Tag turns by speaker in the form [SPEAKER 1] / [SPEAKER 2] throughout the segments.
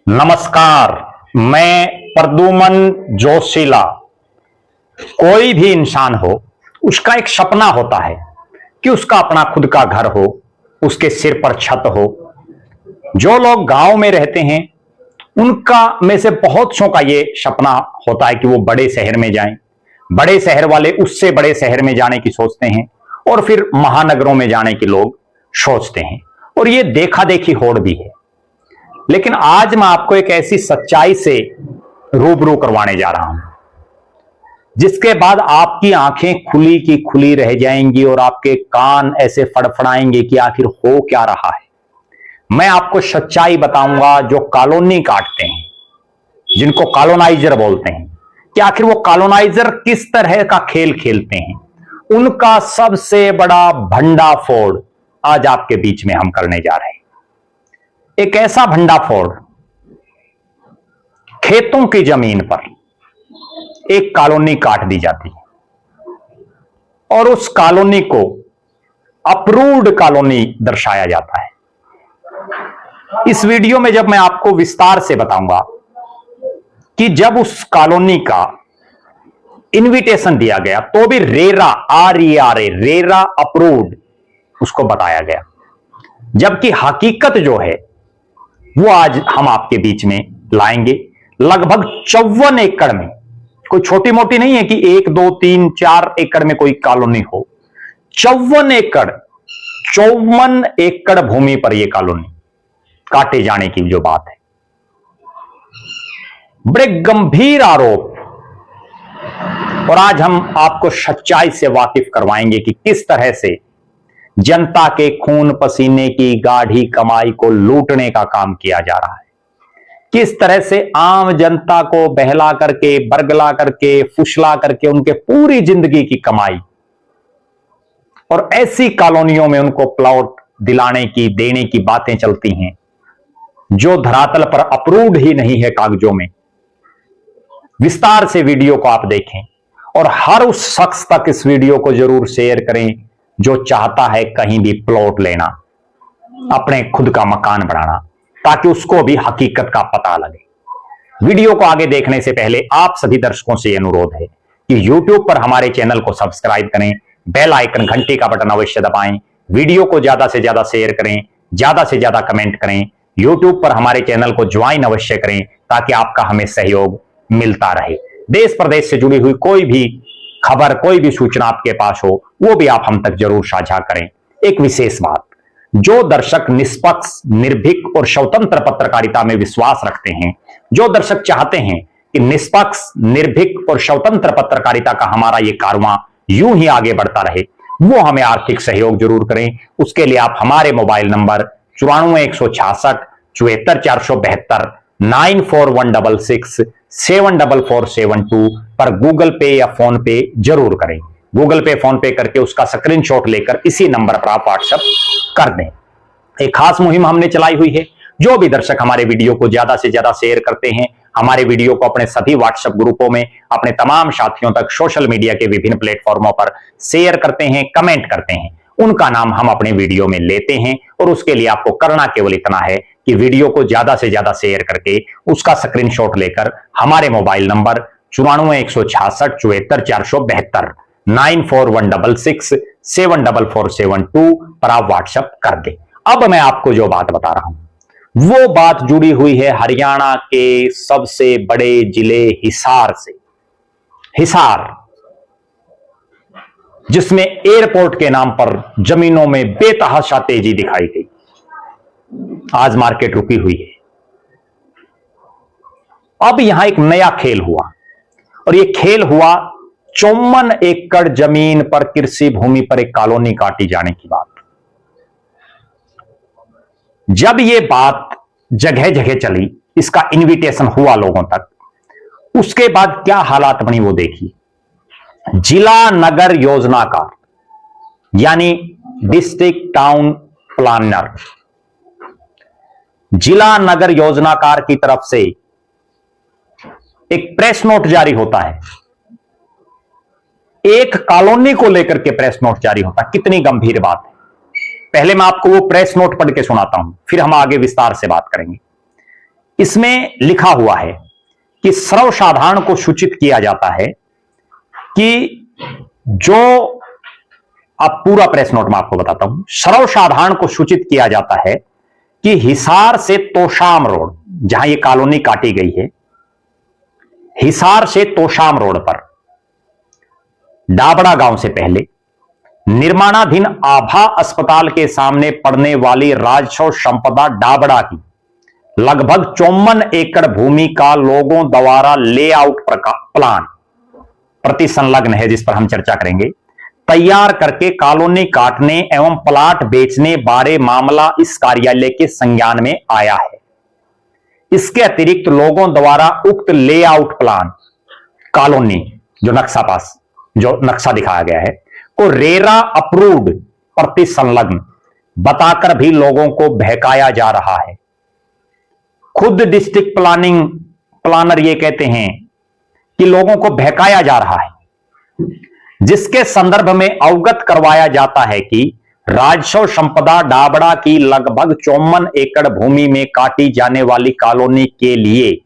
[SPEAKER 1] नमस्कार। मैं प्रद्युमन जोशीला। कोई भी इंसान हो, उसका एक सपना होता है कि उसका अपना खुद का घर हो, उसके सिर पर छत हो। जो लोग गांव में रहते हैं उनका में से बहुत सौ का ये सपना होता है कि वो बड़े शहर में जाएं। बड़े शहर वाले उससे बड़े शहर में जाने की सोचते हैं और फिर महानगरों में जाने की लोग सोचते हैं, और ये देखा देखी होड़ भी है। लेकिन आज मैं आपको एक ऐसी सच्चाई से रूबरू करवाने जा रहा हूं जिसके बाद आपकी आंखें खुली की खुली रह जाएंगी और आपके कान ऐसे फड़फड़ाएंगे कि आखिर हो क्या रहा है। मैं आपको सच्चाई बताऊंगा जो कॉलोनी काटते हैं, जिनको कॉलोनाइजर बोलते हैं, कि आखिर वो कॉलोनाइजर किस तरह का खेल खेलते हैं। उनका सबसे बड़ा भंडाफोड़ आज आपके बीच में हम करने जा रहे हैं। एक ऐसा भंडाफोड़, खेतों की जमीन पर एक कॉलोनी काट दी जाती है और उस कॉलोनी को अप्रूव्ड कॉलोनी दर्शाया जाता है। इस वीडियो में जब मैं आपको विस्तार से बताऊंगा कि जब उस कॉलोनी का इनविटेशन दिया गया तो भी रेरा रेरा अप्रूव्ड उसको बताया गया, जबकि हकीकत जो है वो आज हम आपके बीच में लाएंगे। लगभग 54 एकड़ में, कोई छोटी मोटी नहीं है कि 1 2 3 4 एकड़ में कोई कॉलोनी हो। 54 एकड़ भूमि पर यह कॉलोनी काटे जाने की जो बात है, बड़े गंभीर आरोप। और आज हम आपको सच्चाई से वाकिफ करवाएंगे कि किस तरह से जनता के खून पसीने की गाढ़ी कमाई को लूटने का काम किया जा रहा है, किस तरह से आम जनता को बहला करके, बरगला करके, फुसला करके उनके पूरी जिंदगी की कमाई और ऐसी कॉलोनियों में उनको प्लॉट दिलाने की, देने की बातें चलती हैं जो धरातल पर अप्रूव्ड ही नहीं है कागजों में। विस्तार से वीडियो को आप देखें और हर उस शख्स तक इस वीडियो को जरूर शेयर करें जो चाहता है कहीं भी प्लॉट लेना, अपने खुद का मकान बनाना, ताकि उसको भी हकीकत का पता लगे। वीडियो को आगे देखने से पहले आप सभी दर्शकों से अनुरोध है कि YouTube पर हमारे चैनल को सब्सक्राइब करें, बेल आइकन घंटी का बटन अवश्य दबाएं, वीडियो को ज्यादा से ज्यादा शेयर करें, ज्यादा से ज्यादा कमेंट करें, YouTube पर हमारे चैनल को ज्वाइन अवश्य करें ताकि आपका हमें सहयोग मिलता रहे। देश प्रदेश से जुड़ी हुई कोई भी खबर, कोई भी सूचना आपके पास हो वो भी आप हम तक जरूर साझा करें। एक विशेष बात, जो दर्शक निष्पक्ष, निर्भीक और स्वतंत्र पत्रकारिता में विश्वास रखते हैं, जो दर्शक चाहते हैं कि निष्पक्ष, निर्भीक और स्वतंत्र पत्रकारिता का हमारा ये कारवां यूं ही आगे बढ़ता रहे, वो हमें आर्थिक सहयोग जरूर करें। उसके लिए आप हमारे मोबाइल नंबर 94 166 74 472 94 166 74472 पर गूगल पे या फोन पे जरूर करें। गूगल पे, फोन पे करके उसका स्क्रीनशॉट लेकर इसी नंबर पर आप व्हाट्सएप कर दें। एक खास मुहिम हमने चलाई हुई है। जो भी दर्शक हमारे वीडियो को ज्यादा से ज्यादा शेयर करते हैं, हमारे वीडियो को अपने सभी व्हाट्सएप ग्रुपों में, अपने तमाम साथियों तक सोशल मीडिया के विभिन्न प्लेटफॉर्मों पर शेयर करते हैं, कमेंट करते हैं, उनका नाम हम अपने वीडियो में लेते हैं। और उसके लिए आपको करना केवल इतना है कि वीडियो को ज्यादा से ज्यादा शेयर करके उसका स्क्रीनशॉट लेकर हमारे मोबाइल नंबर 94 166 74 472 94 166 74472 पर आप व्हाट्सएप कर दें। अब मैं आपको जो बात बता रहा हूं वो बात जुड़ी हुई है हरियाणा के सबसे बड़े जिले हिसार से। हिसार, जिसमें एयरपोर्ट के नाम पर जमीनों में बेतहाशा तेजी दिखाई गई, आज मार्केट रुकी हुई है। अब यहां एक नया खेल हुआ, और यह खेल हुआ 54 एकड़ जमीन पर, कृषि भूमि पर एक कॉलोनी काटी जाने की बात। जब यह बात जगह जगह चली, इसका इनविटेशन हुआ लोगों तक, उसके बाद क्या हालात बनी वो देखिए। जिला नगर योजनाकार यानी डिस्ट्रिक्ट टाउन प्लानर, जिला नगर योजनाकार की तरफ से एक प्रेस नोट जारी होता है। एक कॉलोनी को लेकर के प्रेस नोट जारी होता है। कितनी गंभीर बात है। पहले मैं आपको वो प्रेस नोट पढ़ के सुनाता हूं, फिर हम आगे विस्तार से बात करेंगे। इसमें लिखा हुआ है कि सर्वसाधारण को सूचित किया जाता है कि जो, अब पूरा प्रेस नोट में आपको बताता हूं, सर्वसाधारण को सूचित किया जाता है कि हिसार से तोशाम रोड, जहां ये कॉलोनी काटी गई है, हिसार से तोशाम रोड पर डाबड़ा गांव से पहले निर्माणाधीन आभा अस्पताल के सामने पड़ने वाली राजस्व संपदा डाबड़ा की लगभग 54 एकड़ भूमि का लोगों द्वारा लेआउट प्लान प्रति संलग्न है, जिस पर हम चर्चा करेंगे, तैयार करके कॉलोनी काटने एवं प्लाट बेचने बारे मामला इस कार्यालय के संज्ञान में आया है। इसके अतिरिक्त लोगों द्वारा उक्त लेआउट प्लान कॉलोनी जो नक्शा दिखाया गया है को रेरा अप्रूव्ड प्रति संलग्न बताकर भी लोगों को बहकाया जा रहा है। खुद डिस्ट्रिक्ट प्लानर ये कहते हैं कि लोगों को बहकाया जा रहा है, जिसके संदर्भ में अवगत करवाया जाता है कि राजस्व संपदा डाबड़ा की लगभग 54 एकड़ भूमि में काटी जाने वाली कॉलोनी के लिए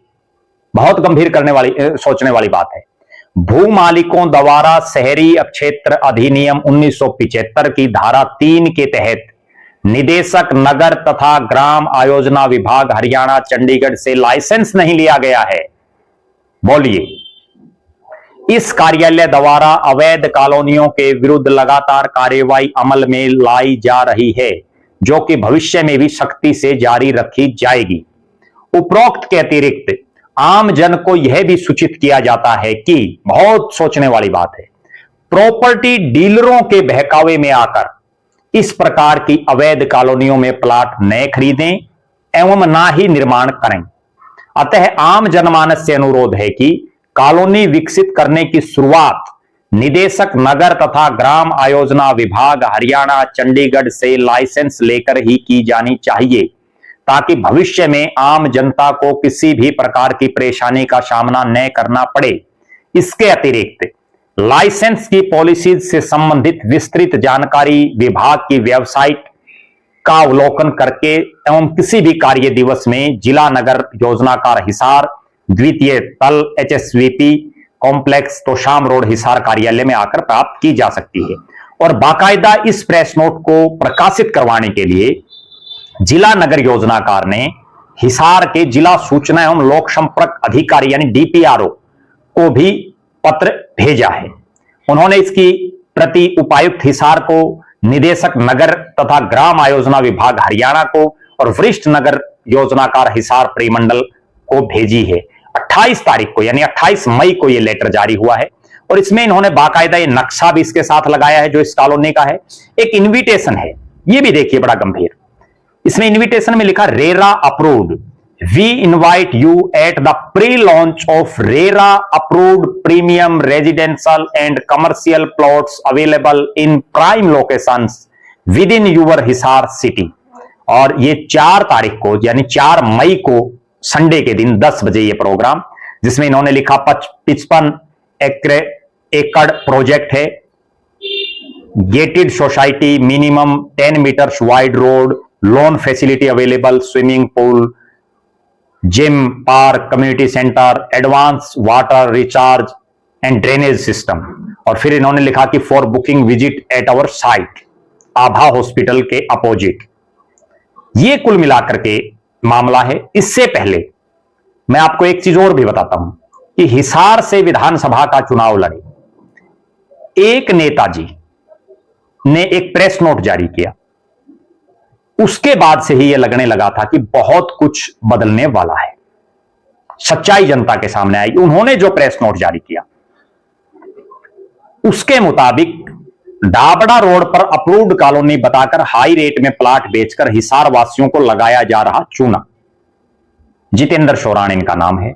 [SPEAKER 1] बहुत गंभीर सोचने वाली बात है। भू मालिकों द्वारा शहरी क्षेत्र अधिनियम 1975 की धारा 3 के तहत निदेशक नगर तथा ग्राम आयोजना विभाग हरियाणा चंडीगढ़ से लाइसेंस नहीं लिया गया है। बोलिए, इस कार्यालय द्वारा अवैध कॉलोनियों के विरुद्ध लगातार कार्रवाई अमल में लाई जा रही है, जो कि भविष्य में भी सख्ती से जारी रखी जाएगी। उपरोक्त के अतिरिक्त आम जन को यह भी सूचित किया जाता है कि, बहुत सोचने वाली बात है, प्रॉपर्टी डीलरों के बहकावे में आकर इस प्रकार की अवैध कॉलोनियों में प्लाट न खरीदें एवं ना ही निर्माण करें। अतः आम जनमानस से अनुरोध है कि कॉलोनी विकसित करने की शुरुआत निदेशक नगर तथा ग्राम आयोजना विभाग हरियाणा चंडीगढ़ से लाइसेंस लेकर ही की जानी चाहिए, ताकि भविष्य में आम जनता को किसी भी प्रकार की परेशानी का सामना न करना पड़े। इसके अतिरिक्त लाइसेंस की पॉलिसीज से संबंधित विस्तृत जानकारी विभाग की वेबसाइट का अवलोकन करके एवं किसी भी कार्य दिवस में जिला नगर योजनाकार हिसार द्वितीय तल HSVP complex Tosham road Hisar कार्यालय में आकर प्राप्त की जा सकती है। और बाकायदा इस प्रेस नोट को प्रकाशित करवाने के लिए जिला नगर योजनाकार ने हिसार के जिला सूचना एवं लोक संपर्क अधिकारी यानी DPRO को भी पत्र भेजा है। उन्होंने इसकी प्रति उपायुक्त हिसार को, निदेशक नगर तथा ग्राम आयोजना विभाग हरियाणा को और वरिष्ठ नगर योजनाकार हिसार परिमंडल को भेजी है। 28 तारीख को यानी 28 मई को यह लेटर जारी हुआ है और इसमें इन्होंने बाकायदा ये नक्शा भी इसके साथ लगाया है जो इस कॉलोनी का है। एक इन्विटेशन है, ये भी देखिए बड़ा गंभीर। इसमें इन्विटेशन में लिखा RERA approved, we invite you at the pre launch of RERA approved premium residential and commercial plots available in prime locations within your Hisar city. और ये 4 तारीख को यानी 4 मई को संडे के दिन 10 बजे ये प्रोग्राम, जिसमें इन्होंने लिखा 55 एकड़ प्रोजेक्ट है, gated society, minimum 10 metres wide road, loan facility available, swimming pool, gym, park, community centre, advance water recharge and drainage system. और फिर इन्होंने लिखा कि for booking visit at our site Abha hospital के अपोजिट। ये कुल मिलाकर के मामला है। इससे पहले मैं आपको एक चीज और भी बताता हूं कि हिसार से विधानसभा का चुनाव लड़े एक नेताजी ने एक प्रेस नोट जारी किया। उसके बाद से ही यह लगने लगा था कि बहुत कुछ बदलने वाला है, सच्चाई जनता के सामने आई। उन्होंने जो प्रेस नोट जारी किया उसके मुताबिक डाबड़ा रोड पर अप्रूव्ड कॉलोनी बताकर हाई रेट में प्लाट बेचकर हिसार वासियों को लगाया जा रहा चूना। जितेंद्र शोराण इनका नाम है,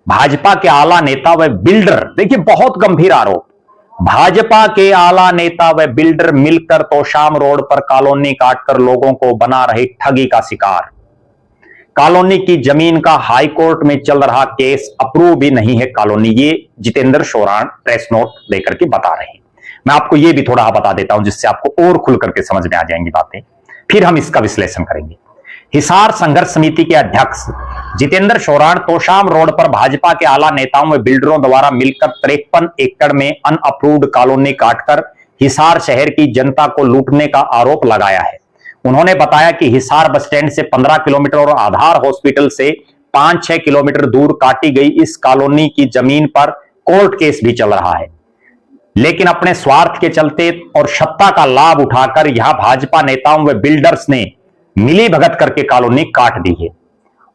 [SPEAKER 1] भाजपा के आला नेता व बिल्डर। देखिए बहुत गंभीर आरोप, भाजपा के आला नेता व बिल्डर मिलकर तोशाम रोड पर कॉलोनी काटकर लोगों को बना रहे ठगी का शिकार। कॉलोनी की जमीन का हाई कोर्ट में चल रहा केस, अप्रूव भी नहीं है कॉलोनी। ये जितेंद्र शोराण प्रेस नोट देकर के बता रहे हैं। मैं आपको ये भी थोड़ा बता देता हूं जिससे आपको और खुल करके समझ में आ जाएंगी बातें, फिर हम इसका विश्लेषण करेंगे। हिसार संघर्ष समिति के अध्यक्ष जितेंद्र शोराण तोशाम रोड पर भाजपा के आला नेताओं व बिल्डरों द्वारा मिलकर 53 एकड़ में अनअप्रूव्ड कॉलोनी काटकर हिसार शहर की जनता को लूटने का आरोप लगाया है। उन्होंने बताया कि हिसार बस स्टैंड से 15 किलोमीटर और आधार हॉस्पिटल से 5-6 किलोमीटर दूर काटी गई इस कॉलोनी की जमीन पर कोर्ट केस भी चल रहा है, लेकिन अपने स्वार्थ के चलते और सत्ता का लाभ उठाकर यहां भाजपा नेताओं व बिल्डर्स ने मिली भगत करके कॉलोनी काट दी है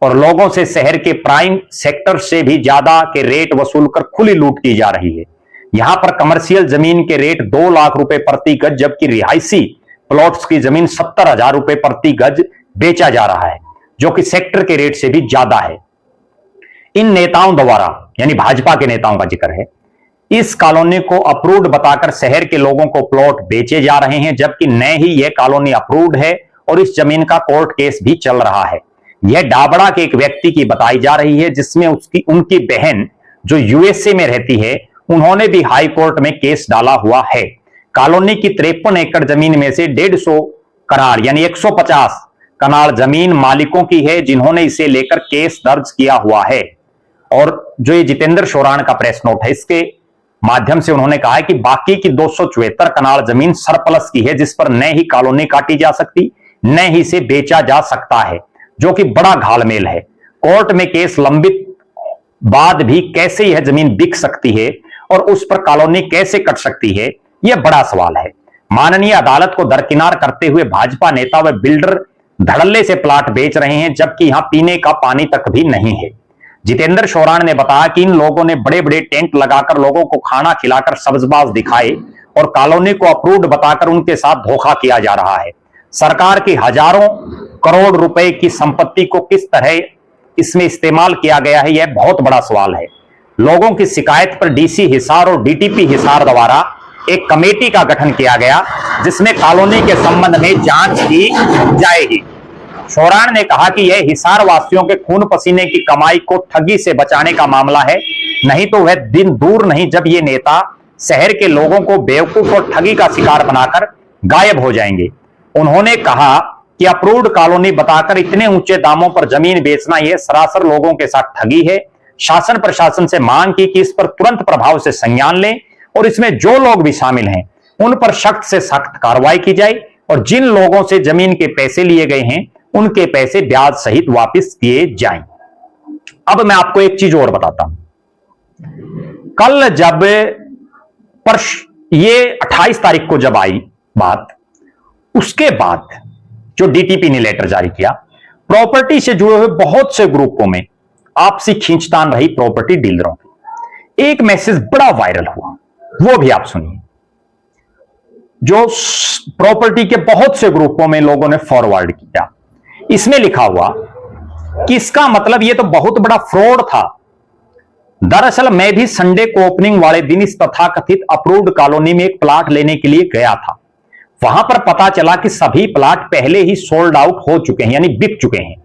[SPEAKER 1] और लोगों से शहर के प्राइम सेक्टर से भी ज्यादा के रेट वसूलकर खुली लूट की जा रही है। यहां पर कमर्शियल जमीन के रेट 2 लाख रुपए प्रति गज, जबकि रिहायशी प्लॉट्स की जमीन 70,000 रुपए प्रति गज बेचा जा रहा है, जो कि सेक्टर के रेट से भी ज्यादा है। इन नेताओं द्वारा, यानी भाजपा के नेताओं का जिक्र है, इस कॉलोनी को अप्रूव्ड बताकर शहर के लोगों को प्लॉट बेचे जा रहे हैं, जबकि न ही यह कॉलोनी अप्रूव्ड है और इस जमीन का कोर्ट केस भी चल रहा है। यह डाबड़ा के एक व्यक्ति की बताई जा रही है, जिसमें उनकी बहन जो यूएसए में रहती है, उन्होंने भी हाई कोर्ट में केस डाला हुआ है। कॉलोनी की 53 एकड़ जमीन में से 150 कनाल यानी 150 कनाल जमीन मालिकों की है, जिन्होंने इसे लेकर केस दर्ज किया हुआ है। और जो ये जितेंद्र शोराण का प्रेस नोट है, इसके माध्यम से उन्होंने कहा है कि बाकी की 274 कनाल जमीन सरप्लस की है, जिस पर न ही कॉलोनी काटी जा सकती न ही इसे बेचा जा सकता है, जो कि बड़ा घालमेल है। कोर्ट में केस लंबित बाद भी कैसे यह जमीन बिक सकती है और उस पर कॉलोनी कैसे कट सकती है, यह बड़ा सवाल है। माननीय अदालत को दरकिनार करते हुए भाजपा नेता व बिल्डर धड़ल्ले से प्लाट बेच रहे हैं, जबकि यहां पीने का पानी तक भी नहीं है। जितेंद्र शोराण ने बताया कि इन लोगों ने बड़े बड़े टेंट लगाकर लोगों को खाना खिलाकर सब्जबाज दिखाए और कॉलोनी को अप्रूव्ड बताकर उनके साथ धोखा किया जा रहा है। सरकार की हजारों करोड़ रुपए की संपत्ति को किस तरह इसमें इस्तेमाल किया गया है, यह बहुत बड़ा सवाल है। लोगों की शिकायत पर डीसी हिसार और डीटीपी हिसार द्वारा एक कमेटी का गठन किया गया, जिसमें कॉलोनी के संबंध में जांच की जाएगी। शोराण ने कहा कि यह हिसार वासियों के खून पसीने की कमाई को ठगी से बचाने का मामला है, नहीं तो वह दिन दूर नहीं जब ये नेता शहर के लोगों को बेवकूफ और ठगी का शिकार बनाकर गायब हो जाएंगे। उन्होंने कहा कि अप्रूव्ड कॉलोनी बताकर इतने ऊंचे दामों पर जमीन बेचना यह सरासर लोगों के साथ ठगी है। शासन प्रशासन से मांग की कि इस पर तुरंत प्रभाव से संज्ञान लें और इसमें जो लोग भी शामिल हैं उन पर सख्त से सख्त कार्रवाई की जाए और जिन लोगों से जमीन के पैसे लिए गए हैं उनके पैसे ब्याज सहित वापस किए जाएं। अब मैं आपको एक चीज और बताता हूं। कल जब ये 28 तारीख को जब आई बात, उसके बाद जो डीटीपी ने लेटर जारी किया, प्रॉपर्टी से जुड़े हुए बहुत से ग्रुपों में आपसी खींचतान रही प्रॉपर्टी डीलरों की। एक मैसेज बड़ा वायरल हुआ, वो भी आप सुनिए, जो प्रॉपर्टी के बहुत से ग्रुपों में लोगों ने फॉरवर्ड किया। इसमें लिखा हुआ कि इसका मतलब ये तो बहुत बड़ा फ्रॉड था। दरअसल मैं भी संडे को ओपनिंग वाले दिन इस तथाकथित अप्रूव्ड कॉलोनी में एक प्लाट लेने के लिए गया था। वहां पर पता चला कि सभी प्लाट पहले ही सोल्ड आउट हो चुके हैं, यानी बिक चुके हैं।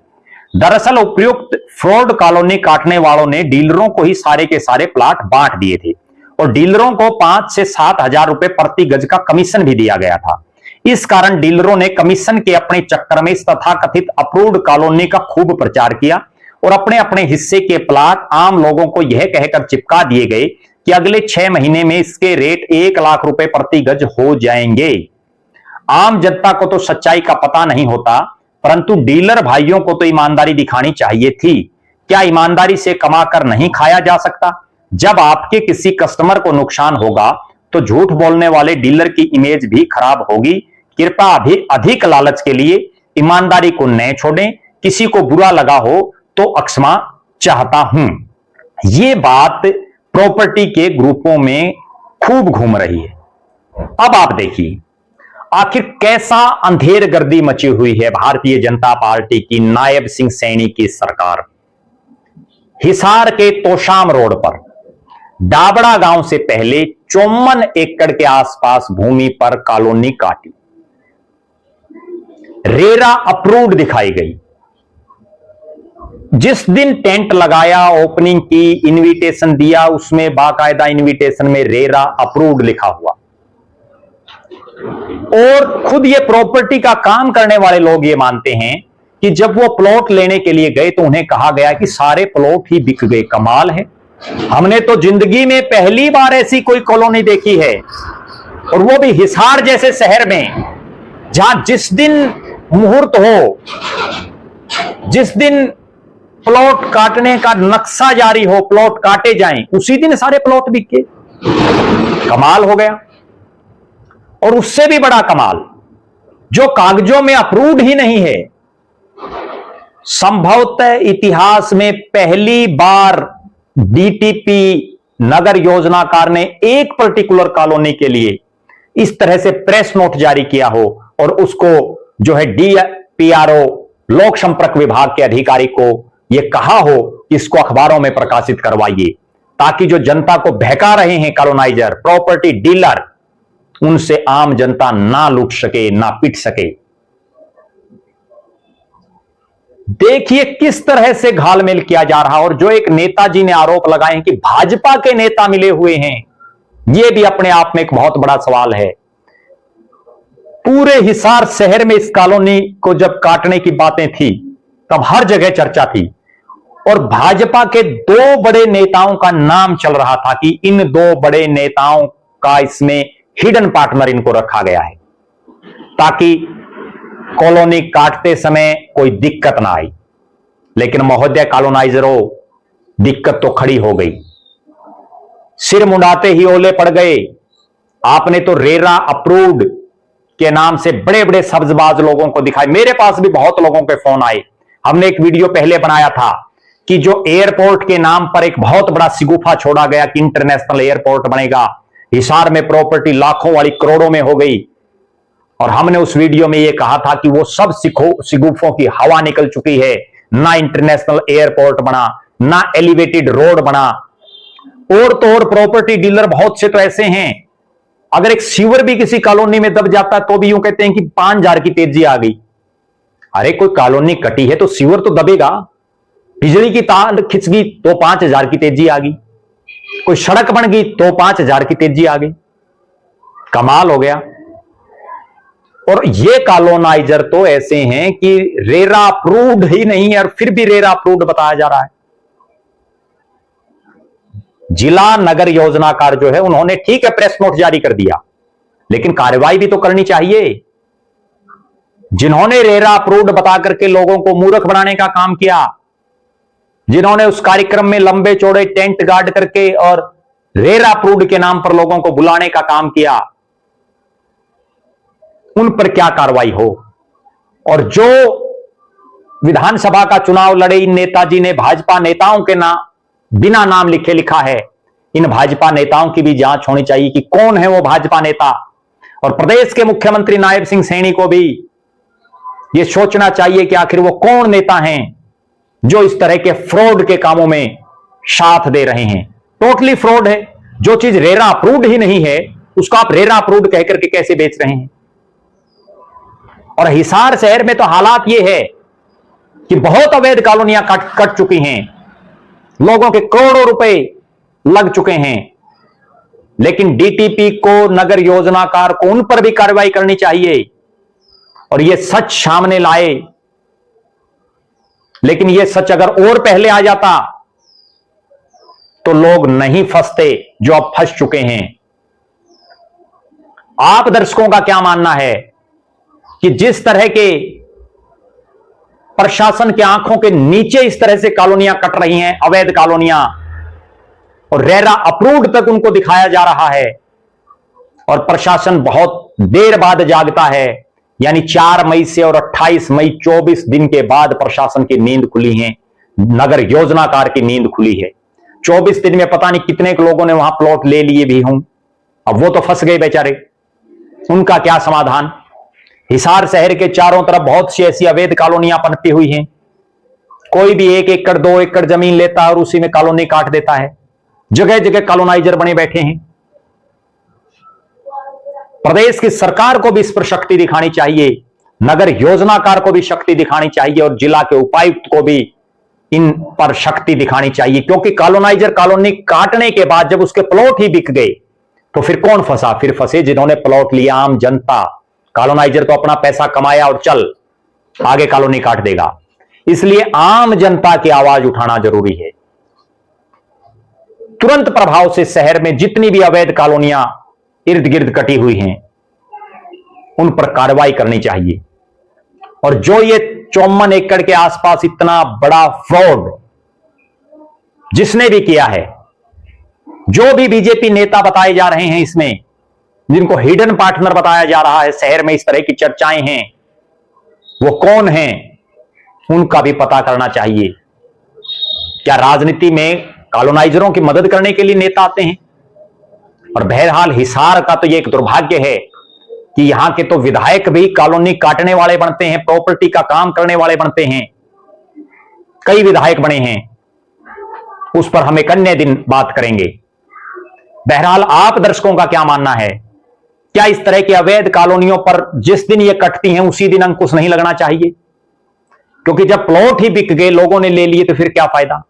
[SPEAKER 1] दरअसल उपयुक्त फ्रॉड कॉलोनी काटने वालों ने डीलरों को ही सारे के सारे प्लाट बांट दिए थे और डीलरों को 5 से 7 हजार रुपए प्रति गज का कमीशन भी दिया गया था। इस कारण डीलरों ने कमीशन के अपने चक्कर में इस तथाकथित अप्रूव्ड कॉलोनी का खूब प्रचार किया और अपने अपने हिस्से के प्लाट आम लोगों को यह कहकर चिपका दिए गए कि अगले 6 महीने में इसके रेट 1 लाख रुपए प्रति गज हो जाएंगे। आम जनता को तो सच्चाई का पता नहीं होता, परंतु डीलर भाइयों को तो ईमानदारी दिखानी चाहिए थी। क्या ईमानदारी से कमाकर नहीं खाया जा सकता? जब आपके किसी कस्टमर को नुकसान होगा तो झूठ बोलने वाले डीलर की इमेज भी खराब होगी। कृपया अभी अधिक लालच के लिए ईमानदारी को न छोड़ें। किसी को बुरा लगा हो तो अक्षमा चाहता हूं। ये बात प्रॉपर्टी के ग्रुपों में खूब घूम रही है। अब आप देखिए आखिर कैसा अंधेर गर्दी मची हुई है भारतीय जनता पार्टी की नायब सिंह सैनी की सरकार। हिसार के तोशाम रोड पर डाबड़ा गांव से पहले 54 एकड़ के आसपास भूमि पर कॉलोनी काटी, रेरा अप्रूव्ड दिखाई गई। जिस दिन टेंट लगाया, ओपनिंग की, इनविटेशन दिया, उसमें बाकायदा इनविटेशन में रेरा अप्रूव्ड लिखा हुआ और खुद ये प्रॉपर्टी का काम करने वाले लोग ये मानते हैं कि जब वो प्लॉट लेने के लिए गए तो उन्हें कहा गया कि सारे प्लॉट ही बिक गए। कमाल है, हमने तो जिंदगी में पहली बार ऐसी कोई कॉलोनी देखी है, और वो भी हिसार जैसे शहर में, जहां जिस दिन मुहूर्त हो, जिस दिन प्लॉट काटने का नक्शा जारी हो, प्लॉट काटे जाएं, उसी दिन सारे प्लॉट बिक गए। कमाल हो गया। और उससे भी बड़ा कमाल, जो कागजों में अप्रूव्ड ही नहीं है। संभवतः इतिहास में पहली बार डीटीपी नगर योजनाकार ने एक पर्टिकुलर कॉलोनी के लिए इस तरह से प्रेस नोट जारी किया हो, और उसको जो है डीपीआरओ लोक संपर्क विभाग के अधिकारी को यह कहा हो कि इसको अखबारों में प्रकाशित करवाइए, ताकि जो जनता को बहका रहे हैं कॉलोनाइजर, प्रॉपर्टी डीलर, उनसे आम जनता ना लूट सके, ना पिट सके। देखिए किस तरह से घालमेल किया जा रहा। और जो एक नेताजी ने आरोप लगाए हैं कि भाजपा के नेता मिले हुए हैं, यह भी अपने आप में एक बहुत बड़ा सवाल है। पूरे हिसार शहर में इस कॉलोनी को जब काटने की बातें थी, तब हर जगह चर्चा थी, और भाजपा के दो बड़े नेताओं का नाम चल रहा था कि इन दो बड़े नेताओं का इसमें हिडन पार्टनर इनको रखा गया है, ताकि कॉलोनी काटते समय कोई दिक्कत ना आई। लेकिन महोदय कॉलोनाइजरों, दिक्कत तो खड़ी हो गई। सिर मुंडाते ही ओले पड़ गए। आपने तो रेरा अप्रूव्ड के नाम से बड़े बड़े सब्जबाज लोगों को दिखाए। मेरे पास भी बहुत लोगों के फोन आए। हमने एक वीडियो पहले बनाया था कि जो एयरपोर्ट के नाम पर एक बहुत बड़ा सिगुफा छोड़ा गया कि इंटरनेशनल एयरपोर्ट बनेगा, हिसार में प्रॉपर्टी लाखों वाली करोड़ों में हो गई। और हमने उस वीडियो में यह कहा था कि वो सब सिगुफों की हवा निकल चुकी है। ना इंटरनेशनल एयरपोर्ट बना, ना एलिवेटेड रोड बना। और तो और प्रॉपर्टी डीलर बहुत से तो ऐसे हैं, अगर एक सीवर भी किसी कॉलोनी में दब जाता है तो भी यूं कहते हैं कि 5000 की तेजी आ गई। अरे कोई कॉलोनी कटी है तो सीवर तो दबेगा। बिजली की तार खिंच गई तो 5000 की तेजी आ गई। कोई सड़क बन गई तो 5000 की तेजी आ गई। कमाल हो गया। और ये कॉलोनाइजर तो ऐसे हैं कि रेरा अप्रूव्ड ही नहीं है, और फिर भी रेरा अप्रूव्ड बताया जा रहा है। जिला नगर योजनाकार जो है, उन्होंने ठीक है प्रेस नोट जारी कर दिया, लेकिन कार्रवाई भी तो करनी चाहिए। जिन्होंने रेरा अप्रूव्ड बता करके लोगों को मूर्ख बनाने का काम किया, जिन्होंने उस कार्यक्रम में लंबे चौड़े टेंट गार्ड करके और रेरा अप्रूव्ड के नाम पर लोगों को बुलाने का काम किया, उन पर क्या कार्रवाई हो। और जो विधानसभा का चुनाव लड़े इन नेताजी ने भाजपा नेताओं के बिना नाम लिखे लिखा है, इन भाजपा नेताओं की भी जांच होनी चाहिए कि कौन है वो भाजपा नेता। और प्रदेश के मुख्यमंत्री नायब सिंह सैनी को भी यह सोचना चाहिए कि आखिर वो कौन नेता हैं जो इस तरह के फ्रॉड के कामों में साथ दे रहे हैं। टोटली फ्रॉड है। जो चीज रेरा अप्रूव्ड ही नहीं है, उसको आप रेरा अप्रूव्ड कहकर के कैसे बेच रहे हैं। और हिसार शहर में तो हालात यह है कि बहुत अवैध कॉलोनियां कट चुकी हैं, लोगों के करोड़ों रुपए लग चुके हैं। लेकिन डीटीपी को, नगर योजनाकार को, उन पर भी कार्रवाई करनी चाहिए और यह सच सामने लाए। लेकिन यह सच अगर और पहले आ जाता तो लोग नहीं फंसते जो अब फंस चुके हैं। आप दर्शकों का क्या मानना है कि जिस तरह के प्रशासन के आंखों के नीचे इस तरह से कॉलोनियां कट रही हैं, अवैध कॉलोनियां, और रेरा अप्रूव्ड तक उनको दिखाया जा रहा है, और प्रशासन बहुत देर बाद जागता है, यानी 4 मई से और 28 मई 24 दिन के बाद प्रशासन की नींद खुली है, नगर योजनाकार की नींद खुली है। 24 दिन में पता नहीं कितने लोगों ने वहां प्लॉट ले लिए भी हों। अब वो तो फंस गए बेचारे, उनका क्या समाधान। हिसार शहर के चारों तरफ बहुत सी ऐसी अवैध कॉलोनियां पनपी हुई हैं। कोई भी 1 एकड़ 2 एकड़ जमीन लेता है और उसी में कॉलोनी काट देता है। जगह जगह कॉलोनाइजर बने बैठे हैं। प्रदेश की सरकार को भी इस पर शक्ति दिखानी चाहिए, नगर योजनाकार को भी शक्ति दिखानी चाहिए, और जिला के उपायुक्त को भी इन पर शक्ति दिखानी चाहिए। क्योंकि कॉलोनाइजर कॉलोनी काटने के बाद जब उसके प्लॉट ही बिक गए तो फिर कौन फंसा? फिर फंसे जिन्होंने प्लॉट लिया, आम जनता। कॉलोनाइजर तो अपना पैसा कमाया और चल आगे कॉलोनी काट देगा। इसलिए आम जनता की आवाज उठाना जरूरी है। तुरंत प्रभाव से शहर में जितनी भी अवैध कॉलोनियां इर्द गिर्द कटी हुई हैं, उन पर कार्रवाई करनी चाहिए। और जो ये 54 एकड़ के आसपास इतना बड़ा फ्रॉड जिसने भी किया है, जो भी बीजेपी नेता बताए जा रहे हैं इसमें, जिनको हिडन पार्टनर बताया जा रहा है, शहर में इस तरह की चर्चाएं हैं, वो कौन हैं, उनका भी पता करना चाहिए। क्या राजनीति में कॉलोनाइजरों की मदद करने के लिए नेता आते हैं? और बहरहाल हिसार का तो ये एक दुर्भाग्य है कि यहां के तो विधायक भी कॉलोनी काटने वाले बनते हैं, प्रॉपर्टी का काम करने वाले बनते हैं। कई विधायक बने हैं, उस पर हम एक अन्य दिन बात करेंगे। बहरहाल आप दर्शकों का क्या मानना है? क्या इस तरह की अवैध कॉलोनियों पर जिस दिन ये कटती हैं उसी दिन अंकुश नहीं लगना चाहिए? क्योंकि जब प्लॉट ही बिक गए, लोगों ने ले लिए, तो फिर क्या फायदा?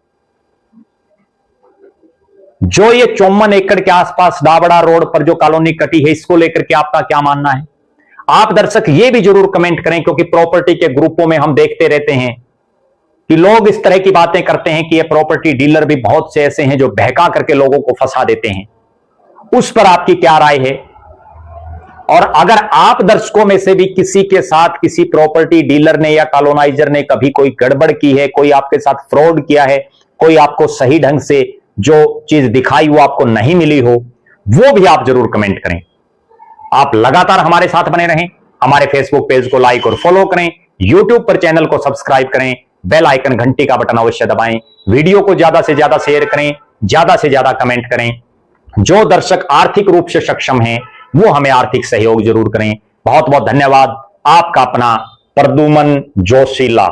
[SPEAKER 1] जो ये 54 एकड़ के आसपास डाबड़ा रोड पर जो कॉलोनी कटी है, इसको लेकर के आपका क्या मानना है? आप दर्शक ये भी जरूर कमेंट करें, क्योंकि प्रॉपर्टी के ग्रुपों में हम देखते रहते हैं कि लोग इस तरह की बातें करते हैं कि ये प्रॉपर्टी डीलर भी बहुत से ऐसे हैं जो बहका करके लोगों को फंसा देते हैं। उस पर आपकी क्या राय है? और अगर आप दर्शकों में से भी किसी के साथ किसी प्रॉपर्टी डीलर ने या कॉलोनाइजर ने कभी कोई गड़बड़ की है, कोई आपके साथ फ्रॉड किया है, कोई आपको सही ढंग से जो चीज दिखाई वो आपको नहीं मिली हो, वो भी आप जरूर कमेंट करें। आप लगातार हमारे साथ बने रहें, हमारे फेसबुक पेज को लाइक और फॉलो करें, यूट्यूब पर चैनल को सब्सक्राइब करें, बेल आइकन घंटी का बटन अवश्य दबाएं, वीडियो को ज्यादा से ज्यादा शेयर करें, ज्यादा से ज्यादा कमेंट करें। जो दर्शक आर्थिक रूप से सक्षम हैं वो हमें आर्थिक सहयोग जरूर करें। बहुत बहुत धन्यवाद। आपका अपना प्रद्युमन जोशीला।